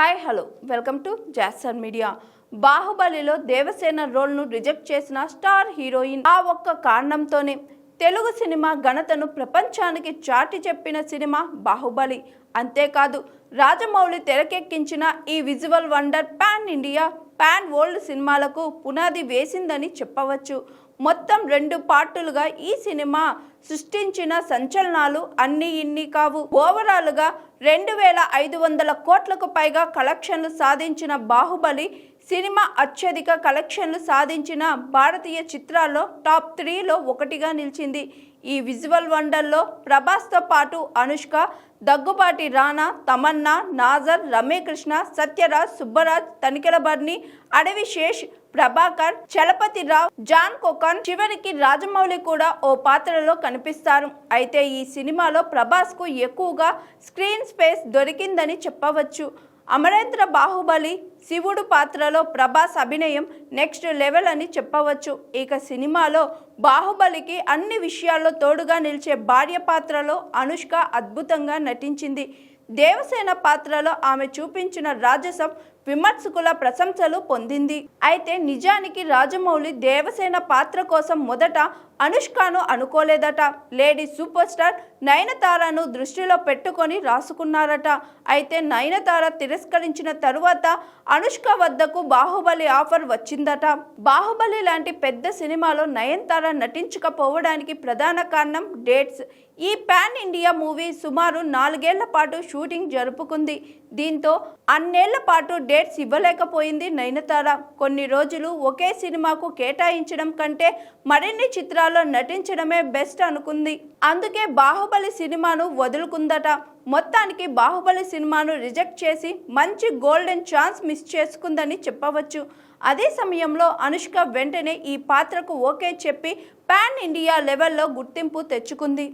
Hi hello welcome to Jason media. బాహుబలిలో Devasena రోల్ను reject చేసిన star heroine ఆ ఒక్క కారణంతోనే తెలుగు సినిమా ఘనతను ప్రపంచానికి చాటి చెప్పిన సినిమా బాహుబలి. అంతేకాదు రాజమౌళి తెరకెక్కించిన ఈ visual wonder pan India pan world సినిమాలకు పునాది వేసిందని చెప్పవచ్చు. మొత్తం 2 పార్టులుగా ఈ సినిమా సృష్టించిన సంచలనాలు అన్నీ ఇన్ని కావు. ఓవరాల్గా 2500 కోట్లకు పైగా కలెక్షన్లు సాధించిన బాహుబలి సినిమా అత్యధిక కలెక్షన్లు సాధించిన భారతీయ చిత్రాల్లో టాప్ 3లో ఒకటిగా నిలిచింది. ఈ విజువల్ వండర్లో ప్రభాస్తో పాటు అనుష్క, దగ్గుబాటి రానా, తమన్నా, నాజర్, రమ్యకృష్ణ, సత్యరాజ్, సుబ్బరాజ్, తనికెల బర్ని, అడవి శేష్, ప్రభాకర్, చలపతి రావ్, జాన్ కోకన్, చివరికి రాజమౌళి కూడా ఓ పాత్రలో కనిపిస్తారు. అయితే ఈ సినిమాలో ప్రభాస్కు ఎక్కువగా స్క్రీన్ స్పేస్ దొరికిందని చెప్పవచ్చు. అమరేంద్ర బాహుబలి శివుడు పాత్రలో ప్రభాస్ అభినయం నెక్స్ట్ లెవెల్ అని చెప్పవచ్చు. ఇక సినిమాలో బాహుబలికి అన్ని విషయాల్లో తోడుగా నిలిచే భార్య పాత్రలో అనుష్క అద్భుతంగా నటించింది. దేవసేన పాత్రలో ఆమె చూపించిన రాజసం విమర్శకుల ప్రశంసలు పొందింది. అయితే నిజానికి రాజమౌళి దేవసేన పాత్ర కోసం మొదట అనుష్కను అనుకోలేదట. లేడీ సూపర్ స్టార్ నయనతారను దృష్టిలో పెట్టుకొని రాసుకున్నారట. అయితే నయనతార తిరస్కరించిన తరువాత అనుష్క వద్దకు బాహుబలి ఆఫర్ వచ్చిందట. బాహుబలి లాంటి పెద్ద సినిమాలో నయనతార నటించకపోవడానికి ప్రధాన కారణం డేట్స్. ఈ పాన్ ఇండియా మూవీ సుమారు 4 ఏళ్ల పాటు షూటింగ్ జరుపుకుంది. దీంతో అన్నేళ్ల పాటు డేట్స్ ఇవ్వలేకపోయింది నయనతార. కొన్ని రోజులు ఒకే సినిమాకు కేటాయించడం కంటే మరిన్ని చిత్రాల్లో నటించడమే బెస్ట్ అనుకుంది. అందుకే బాహుబలి సినిమాను వదులుకుందట. మొత్తానికి బాహుబలి సినిమాను రిజెక్ట్ చేసి మంచి గోల్డెన్ ఛాన్స్ మిస్ చేసుకుందని చెప్పవచ్చు. అదే సమయంలో అనుష్క వెంటనే ఈ పాత్రకు ఓకే చెప్పి పాన్ ఇండియా లెవెల్లో గుర్తింపు తెచ్చుకుంది.